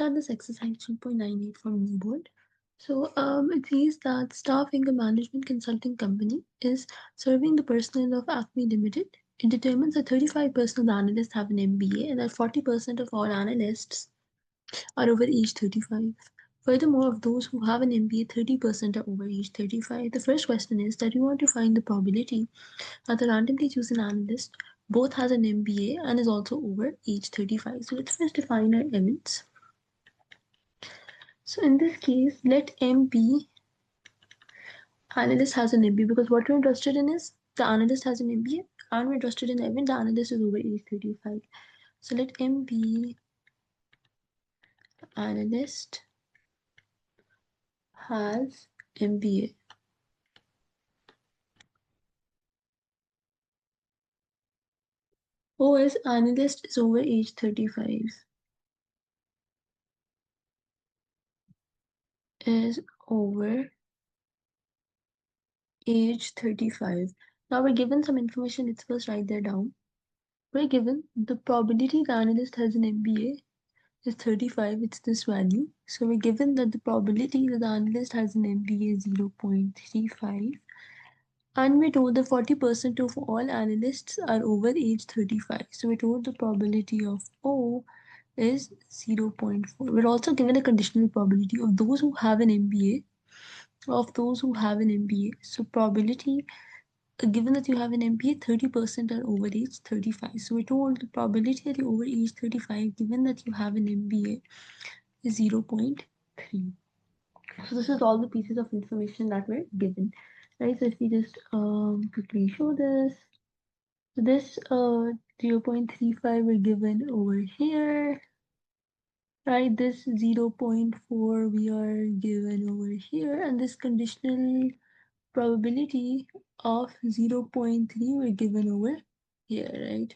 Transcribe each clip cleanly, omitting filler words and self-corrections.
at this exercise 3.98 from Newbold. So it says that Staff Income Management Consulting Company is serving the personnel of Acme Limited. It determines that 35% of the analysts have an MBA and that 40% of all analysts are over age 35. Furthermore, of those who have an MBA, 30% are over age 35. The first question is that we want to find the probability that the randomly chosen analyst both has an MBA and is also over age 35. So let's first define our elements. So in this case, let M be analyst has an MBA because what we're interested in is the analyst has an MBA and we're interested in Evan, the analyst is over age 35. So let M be analyst has MBA. O is analyst is over age 35. Is over age 35. Now we're given some information, let's first write that down. We're given the probability the analyst has an MBA is 35, it's this value. So we're given that the probability that the analyst has an MBA is 0.35. And we're told that 40% of all analysts are over age 35. So we're told the probability of O is 0.4. We're also given a conditional probability of those who have an MBA. So probability, given that you have an MBA, 30% are over age 35. So we're told the probability that you're over age 35, given that you have an MBA, is 0.3. So this is all the pieces of information that were given. Right, so if we just quickly show this. So this 0.35 were given over here. Right, this 0.4 we are given over here, and this conditional probability of 0.3 were given over here, right?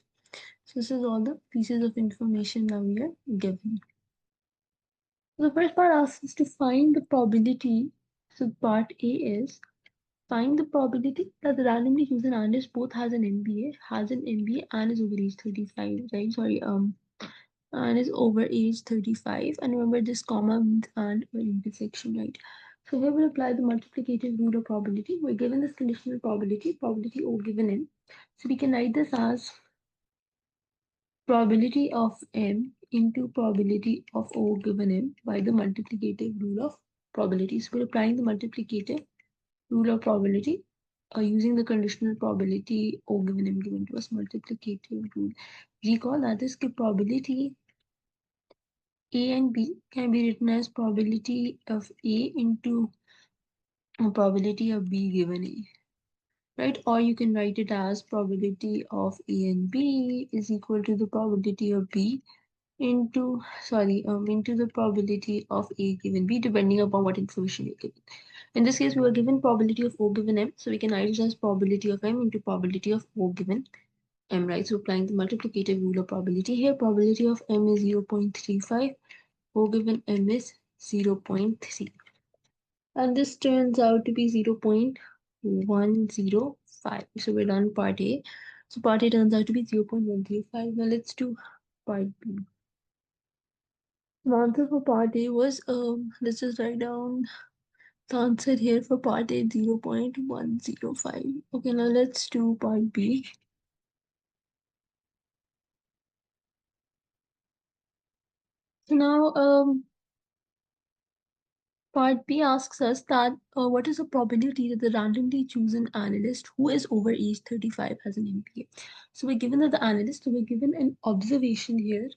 So this is all the pieces of information that we are given. So the first part asks us to find the probability. So part A is find the probability that the randomly chosen analyst both has an MBA and is over age 35, right? And is over age 35. And remember this comma means and or intersection, right? So here we'll apply the multiplicative rule of probability. We're given this conditional probability O given n. So we can write this as probability of m into probability of O given m by the multiplicative rule of probability. So we're applying the multiplicative rule of probability using the conditional probability O given m given to us multiplicative rule. Recall that this probability A and B can be written as probability of A into probability of B given A, right? Or you can write it as probability of A and B is equal to the probability of B into the probability of A given B, depending upon what information you're given. In this case, we were given probability of O given M, so we can write it as probability of M into probability of O given M, right? So applying the multiplicative rule of probability here, probability of M is 0.35. O given M is 0.3. And this turns out to be 0.105. So we're done part A. So part A turns out to be 0.135. Now let's do part B. The answer for part A was, let's just write down the answer here for part A, 0.105. Okay, now let's do part B. So now, part B asks us that what is the probability that the randomly chosen analyst who is over age 35 has an MBA? So we're given that the analyst, so we're given an observation here.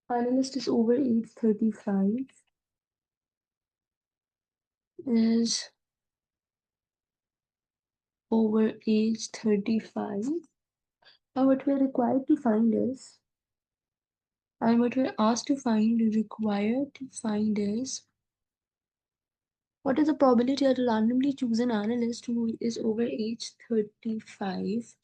Analyst is over age 35. Is over age 35. And what we're required to find is, what what is the probability that a randomly chosen analyst who is over age 35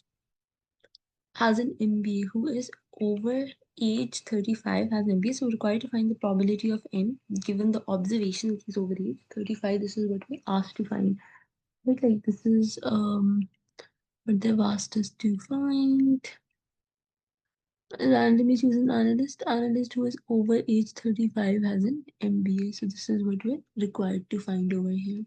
has an MBA, who is over age 35 has an MBA. So we're required to find the probability of M given the observation that he's over age 35. This is what we're asked to find. But like this is but they've asked us to find randomly choose an analyst who is over age 35 has an MBA. So this is what we're required to find over here.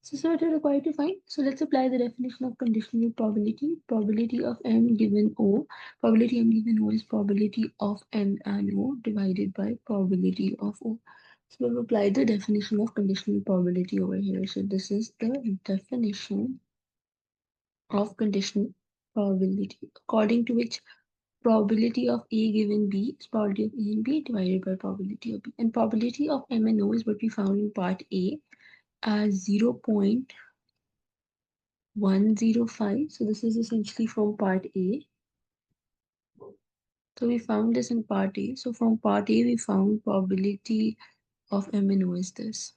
So this is what we're required to find. So let's apply the definition of conditional probability. Probability of M given O. Probability M given O is probability of M and O divided by probability of O. So we've applied the definition of conditional probability over here. So this is the definition of conditional probability, according to which probability of A given B is probability of A and B divided by probability of B. And probability of M and O is what we found in part A as 0.105. So this is essentially from part A. So we found this in part A. So from part A, we found probability of M and O is this,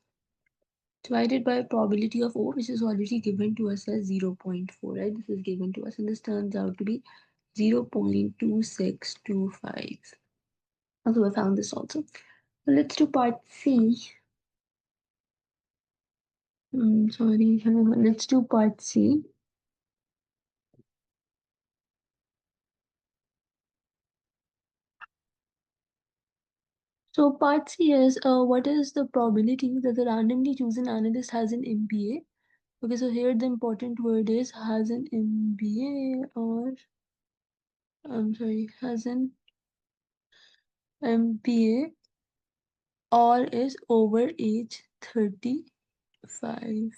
divided by probability of O, which is already given to us as 0.4, right? This is given to us, and this turns out to be 0.2625. So I found this also. So let's do part C. Sorry, let's do part C. So part C is what is the probability that the randomly chosen analyst has an MBA? Okay, so here the important word is has an MBA or I'm sorry, has an MBA or is over age 35.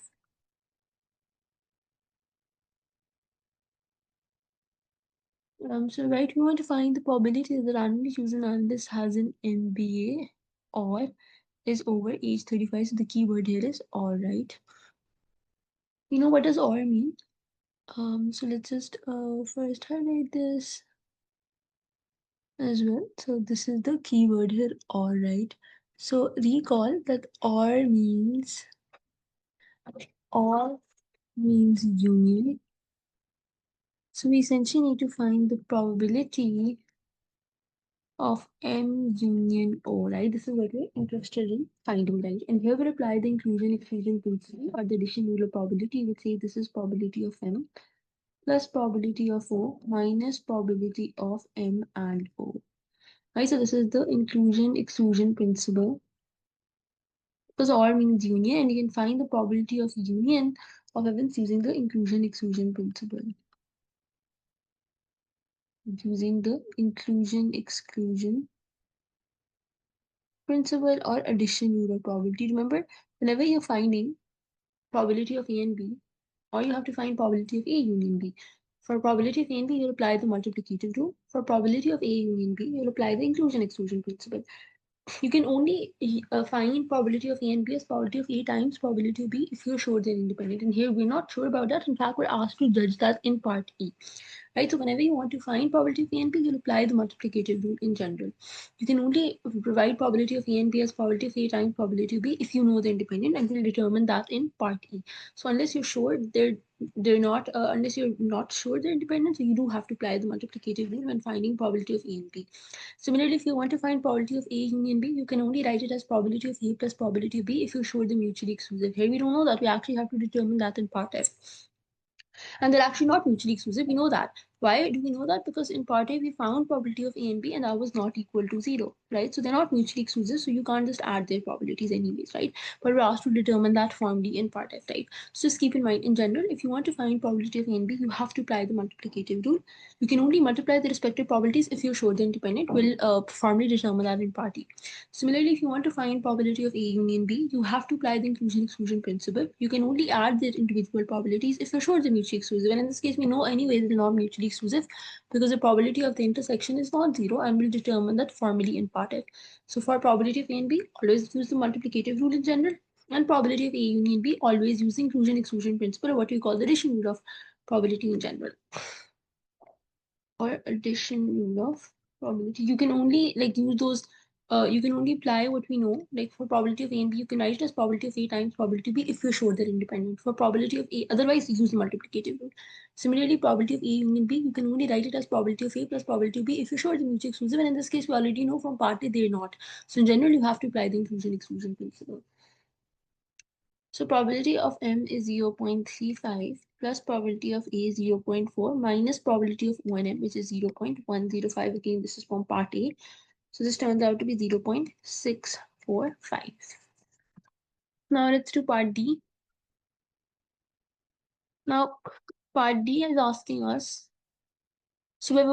So right, we want to find the probability that the randomly chosen analyst has an MBA or is over age 35. So the keyword here is or, right? You know what does or mean? So let's just first highlight this as well. So this is the keyword here, or, right? So recall that or means union. So we essentially need to find the probability of M union O, right? This is what we're interested in finding, right? And here we apply the inclusion exclusion principle or the addition rule of probability. We say this is probability of M plus probability of O minus probability of M and O. Right, so this is the inclusion exclusion principle because OR means union and you can find the probability of union of events using the inclusion exclusion principle. Using the inclusion exclusion principle or addition rule of probability. Remember, whenever you're finding probability of A and B, or you have to find probability of A union B. For probability of A and B, you'll apply the multiplicative rule. For probability of A union B, you'll apply the inclusion exclusion principle. You can only find probability of A and B as probability of A times probability of B if you're sure they're independent. And here we're not sure about that. In fact, we're asked to judge that in part E. Right? So whenever you want to find probability of A and B, you'll apply the multiplicative rule in general. You can only provide probability of A and B as probability of A times probability of B if you know they're independent, and we'll determine that in part E. So unless you're sure they're not, unless you're not sure they're independent, so you do have to apply the multiplicative rule when finding probability of A and B. Similarly, if you want to find probability of A union B, you can only write it as probability of A plus probability of B if you're sure they're mutually exclusive. Here we don't know that. We actually have to determine that in part F. And they're actually not mutually exclusive. We know that. Why do we know that? Because in part A, we found probability of A and B, and that was not equal to 0, right? So they're not mutually exclusive, so you can't just add their probabilities anyways, right? But we're asked to determine that formally in part F, right? So just keep in mind, in general, if you want to find probability of A and B, you have to apply the multiplicative rule. You can only multiply the respective probabilities if you're sure they're independent. We'll formally determine that in part E. Similarly, if you want to find probability of A union B, you have to apply the inclusion-exclusion principle. You can only add their individual probabilities if you're sure they're mutually exclusive. And in this case, we know anyway they're not mutually exclusive because the probability of the intersection is not 0, and we'll determine that formally in part F. So for probability of A and B, always use the multiplicative rule in general. And probability of A union B, always use the inclusion-exclusion principle, or what we call the addition rule of probability in general. Or addition rule of probability. You can only use those. You can only apply what we know. Like for probability of A and B, you can write it as probability of A times probability of B if you're sure they're independent. For probability of A, otherwise use the multiplicative rule. Similarly, probability of A union B, you can only write it as probability of A plus probability of B if you're sure they're mutually exclusive. And in this case, we already know from part A they're not. So in general, you have to apply the inclusion exclusion principle. So probability of M is 0.35 plus probability of A is 0.4 minus probability of O and M, which is 0.105. Again, this is from part A. So this turns out to be 0.645. Now let's do part D. Now part D is asking us, so we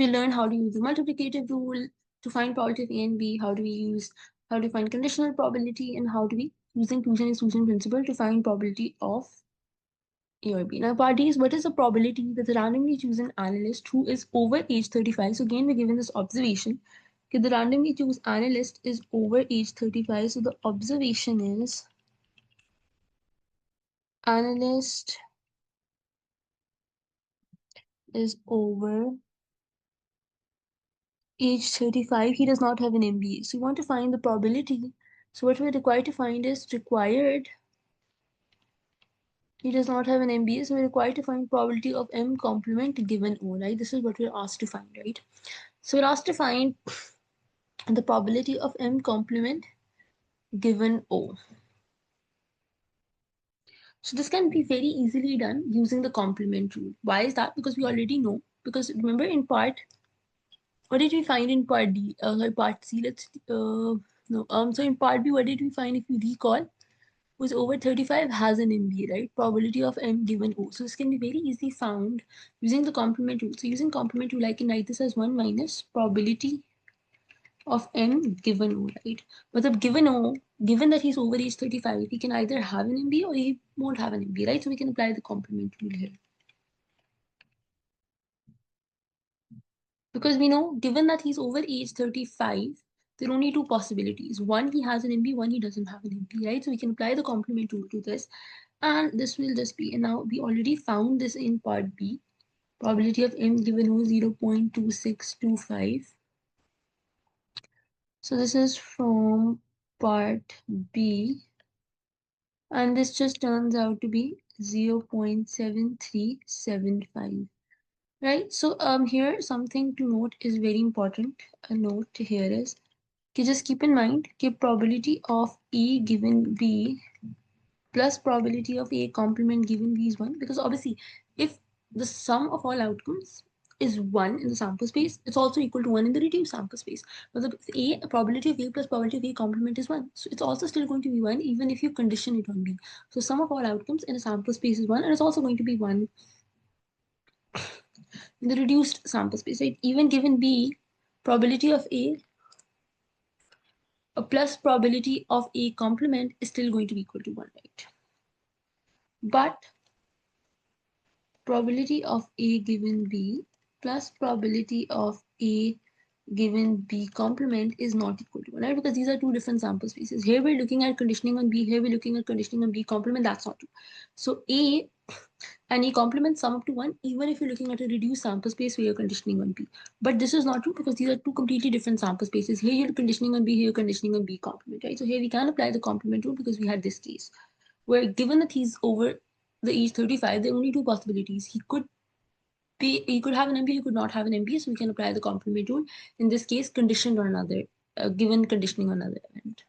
learned how to use the multiplicative rule to find probability of A and B, how to find conditional probability, and how do we using inclusion exclusion principle to find probability of A or B. Now, part D is what is the probability that the randomly chosen analyst who is over age 35? So again, we're given this observation. Okay, the randomly chosen analyst is over age 35. So the observation is analyst is over age 35. He does not have an MBA. So we want to find the probability. So what we're required to find is required. He does not have an MBA, so we're required to find probability of M complement given O, right? This is what we're asked to find, right? So we're asked to find the probability of M complement given O. So this can be very easily done using the complement rule. Why is that? Because we already know. Because remember in part, what did we find in part D? Part C. No. So in part B, what did we find? If you recall, who's over 35 has an MBA, right? Probability of M given O. So this can be very easily found using the complement rule. So using complement rule, I can write this as 1 minus probability of M given O, right? But the given O, given that he's over age 35, he can either have an MBA or he won't have an MBA, right? So we can apply the complement rule here. Because we know, given that he's over age 35, there are only two possibilities. One, he has an MBA, one, he doesn't have an MBA, right? So we can apply the complement rule to this. And this will just be, and now we already found this in part B. Probability of M given O 0.2625. So this is from part B. And this just turns out to be 0.7375. Right? So here something to note is very important. A note here is, okay, just keep in mind, okay, probability of E given B plus probability of A complement given B is 1, because obviously if the sum of all outcomes is 1 in the sample space, it's also equal to 1 in the reduced sample space. But the probability of A plus probability of A complement is 1. So it's also still going to be 1 even if you condition it on B. So sum of all outcomes in a sample space is 1, and it's also going to be 1 in the reduced sample space, right? Even given B, probability of A plus probability of A complement is still going to be equal to 1, right? But probability of A given B plus probability of A given B complement is not equal to 1, right? Because these are two different sample spaces. Here we're looking at conditioning on B, here we're looking at conditioning on B complement, that's not true. So A and A complement sum up to 1 even if you're looking at a reduced sample space where you're conditioning on B. But this is not true because these are two completely different sample spaces. Here you're conditioning on B, here you're conditioning on B complement, right? So here we can apply the complement rule because we had this case where given that he's over the age 35, there are only two possibilities. He could have an MBA, he could not have an MBA, so we can apply the complement rule. In this case, conditioned on another, given conditioning on another event.